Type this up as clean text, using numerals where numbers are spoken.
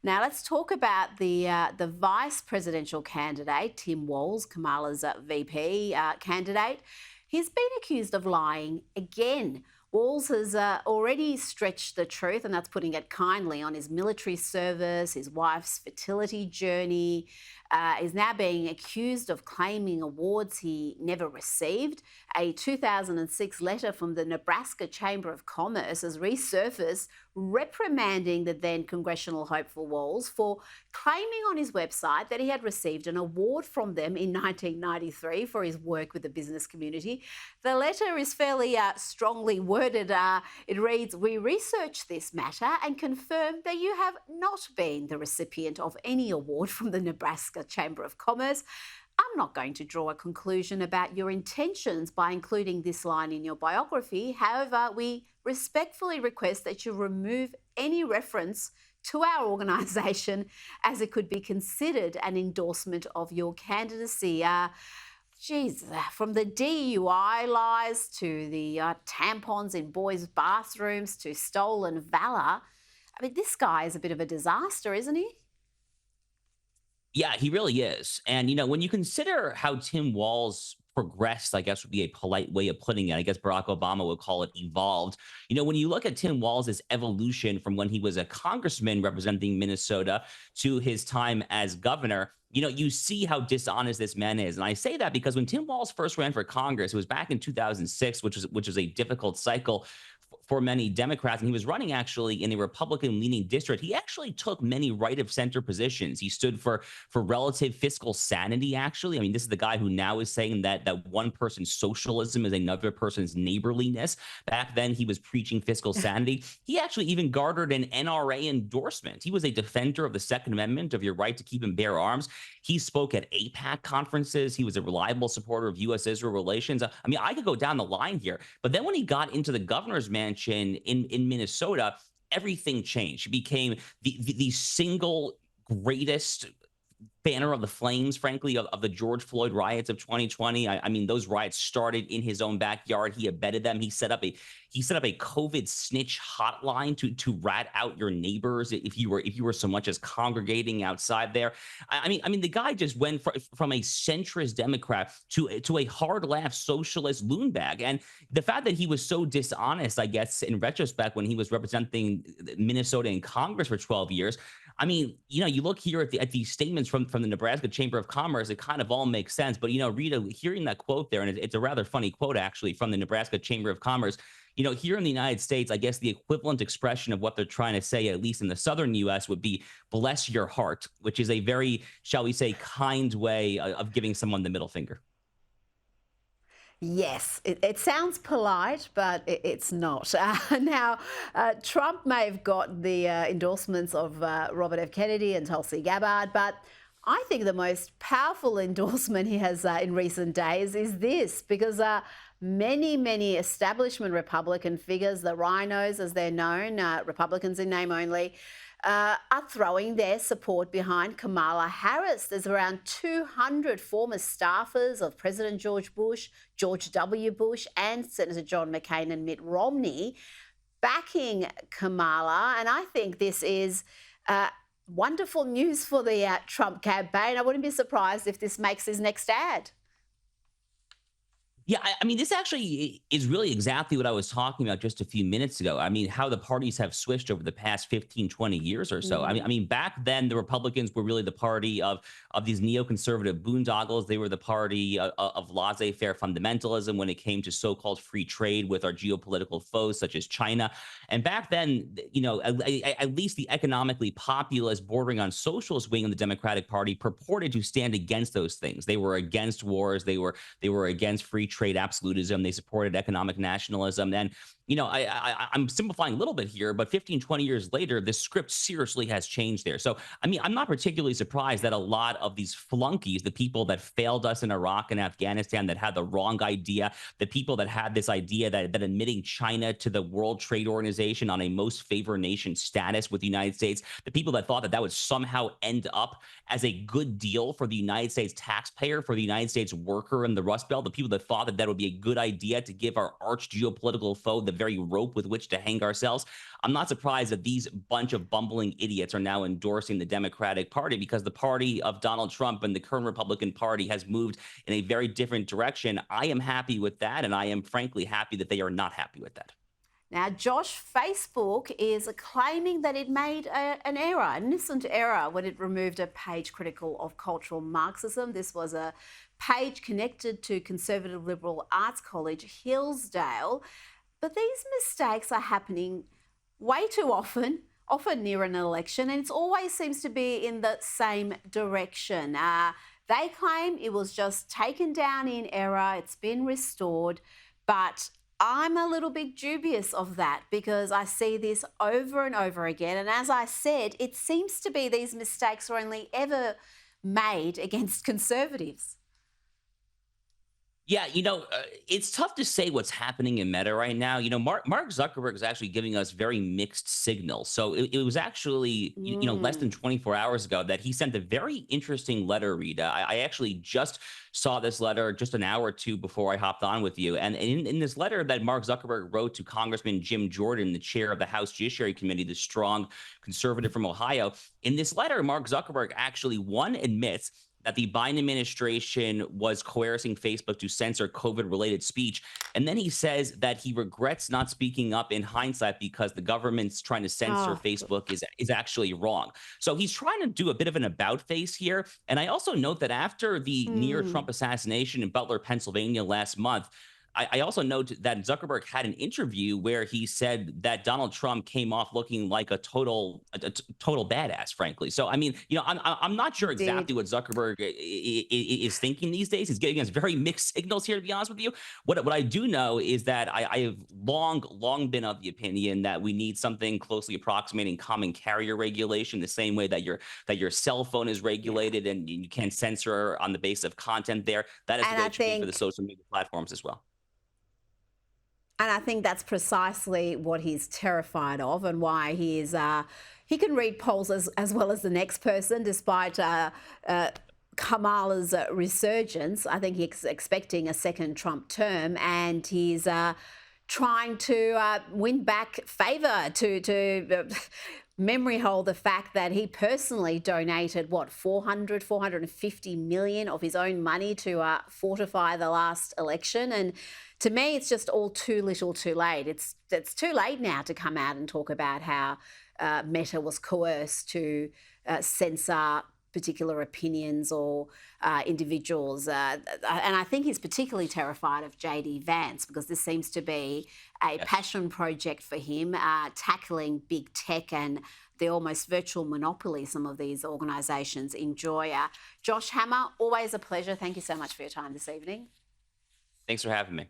Now let's talk about the vice presidential candidate, Tim Walz, Kamala's VP candidate. He's been accused of lying again. Walz has already stretched the truth, and that's putting it kindly, on his military service, his wife's fertility journey. Is now being accused of claiming awards he never received. A 2006 letter from the Nebraska Chamber of Commerce has resurfaced, reprimanding the then congressional hopeful Walz for claiming on his website that he had received an award from them in 1993 for his work with the business community. The letter is fairly strongly worded. It reads, "We researched this matter and confirmed that you have not been the recipient of any award from the Nebraska Chamber of Commerce. I'm not going to draw a conclusion about your intentions by including this line in your biography. However, we respectfully request that you remove any reference to our organisation, as it could be considered an endorsement of your candidacy." Geez, from the DUI lies to the tampons in boys' bathrooms to stolen valour. I mean, this guy is a bit of a disaster, isn't he? Yeah, he really is. And, when you consider how Tim Walz progressed, I guess would be a polite way of putting it. I guess Barack Obama would call it evolved. When you look at Tim Walz's evolution from when he was a congressman representing Minnesota to his time as governor, you see how dishonest this man is. And I say that because when Tim Walz first ran for Congress, it was back in 2006, which was a difficult cycle for many Democrats, and he was running actually in a Republican leaning district. He actually took many right of center positions. He stood for relative fiscal sanity, actually. I mean, this is the guy who now is saying that one person's socialism is another person's neighborliness. Back then, he was preaching fiscal sanity. He actually even garnered an NRA endorsement. He was a defender of the Second Amendment, of your right to keep and bear arms. He spoke at APAC conferences. He was a reliable supporter of U.S.-Israel relations. I mean, I could go down the line here. But then when he got into the governor's mansion in Minnesota, everything changed. He became the single greatest banner of the flames, frankly, of the George Floyd riots of 2020. I mean, those riots started in his own backyard. He abetted them. He set up a COVID snitch hotline to rat out your neighbors if you were so much as congregating outside there. I mean, the guy just went from a centrist Democrat to a hard laugh socialist loonbag. And the fact that he was so dishonest, I guess, in retrospect, when he was representing Minnesota in Congress for 12 years. I mean, you look here at these statements from the Nebraska Chamber of Commerce, it kind of all makes sense. But, Rita, hearing that quote there, and it's a rather funny quote, actually, from the Nebraska Chamber of Commerce. Here in the United States, I guess the equivalent expression of what they're trying to say, at least in the southern US, would be "bless your heart," which is a very, shall we say, kind way of giving someone the middle finger. Yes, it sounds polite, but it's not. Trump may have got the endorsements of Robert F. Kennedy and Tulsi Gabbard, but I think the most powerful endorsement he has in recent days is this, because many establishment Republican figures, the rhinos as they're known, Republicans in name only, are throwing their support behind Kamala Harris. There's around 200 former staffers of President George Bush, George W. Bush, and Senator John McCain and Mitt Romney backing Kamala. And I think this is wonderful news for the Trump campaign. I wouldn't be surprised if this makes his next ad. Yeah, I mean, this actually is really exactly what I was talking about just a few minutes ago. I mean, how the parties have switched over the past 15, 20 years or so. I mean, Mm. I mean, back then the Republicans were really the party of these neoconservative boondoggles. They were the party of laissez-faire fundamentalism when it came to so-called free trade with our geopolitical foes such as China. And back then, at least the economically populist, bordering on socialist wing of the Democratic Party purported to stand against those things. They were against wars. They were against free trade absolutism. They supported economic nationalism. And, I'm simplifying a little bit here, but 15, 20 years later, the script seriously has changed there. So, I mean, I'm not particularly surprised that a lot of these flunkies, the people that failed us in Iraq and Afghanistan, that had the wrong idea, the people that had this idea that admitting China to the World Trade Organization on a most favored nation status with the United States, the people that thought that would somehow end up as a good deal for the United States taxpayer, for the United States worker in the Rust Belt, the people that thought that would be a good idea to give our arch geopolitical foe the very rope with which to hang ourselves. I'm not surprised that these bunch of bumbling idiots are now endorsing the Democratic Party, because the party of Donald Trump and the current Republican Party has moved in a very different direction. I am happy with that, and I am frankly happy that they are not happy with that. Now, Josh, Facebook is claiming that it made an error, an innocent error, when it removed a page critical of cultural Marxism. This was a page connected to conservative liberal arts college Hillsdale. But these mistakes are happening way too often, often near an election, and it always seems to be in the same direction. They claim it was just taken down in error, it's been restored, but I'm a little bit dubious of that because I see this over and over again. And as I said, it seems to be these mistakes are only ever made against conservatives. Yeah, it's tough to say what's happening in Meta right now. Mark Zuckerberg is actually giving us very mixed signals. So it was actually, less than 24 hours ago that he sent a very interesting letter, Rita. I actually just saw this letter just an hour or two before I hopped on with you. And in this letter that Mark Zuckerberg wrote to Congressman Jim Jordan, the chair of the House Judiciary Committee, the strong conservative from Ohio, in this letter, Mark Zuckerberg actually, admits that the Biden administration was coercing Facebook to censor COVID-related speech. And then he says that he regrets not speaking up in hindsight because the government's trying to censor Facebook is actually wrong. So he's trying to do a bit of an about face here. And I also note that after the near Trump assassination in Butler, Pennsylvania last month, I also note that Zuckerberg had an interview where he said that Donald Trump came off looking like a total badass, frankly. So, I mean, I'm not sure exactly what Zuckerberg is thinking these days. He's giving us very mixed signals here, to be honest with you. What I do know is that I have long been of the opinion that we need something closely approximating common carrier regulation, the same way that your cell phone is regulated and you can't censor on the basis of content there. That is the way it should be for the social media platforms as well. And I think that's precisely what he's terrified of, and why he is. He can read polls as well as the next person, despite Kamala's resurgence. I think he's expecting a second Trump term, and he's trying to win back favour, to memory hold the fact that he personally donated, 450 million of his own money to fortify the last election. And to me, it's just all too little too late. It's too late now to come out and talk about how Meta was coerced to censor particular opinions or individuals. And I think he's particularly terrified of J.D. Vance, because this seems to be a passion project for him, tackling big tech and the almost virtual monopoly some of these organisations enjoy. Josh Hammer, always a pleasure. Thank you so much for your time this evening. Thanks for having me.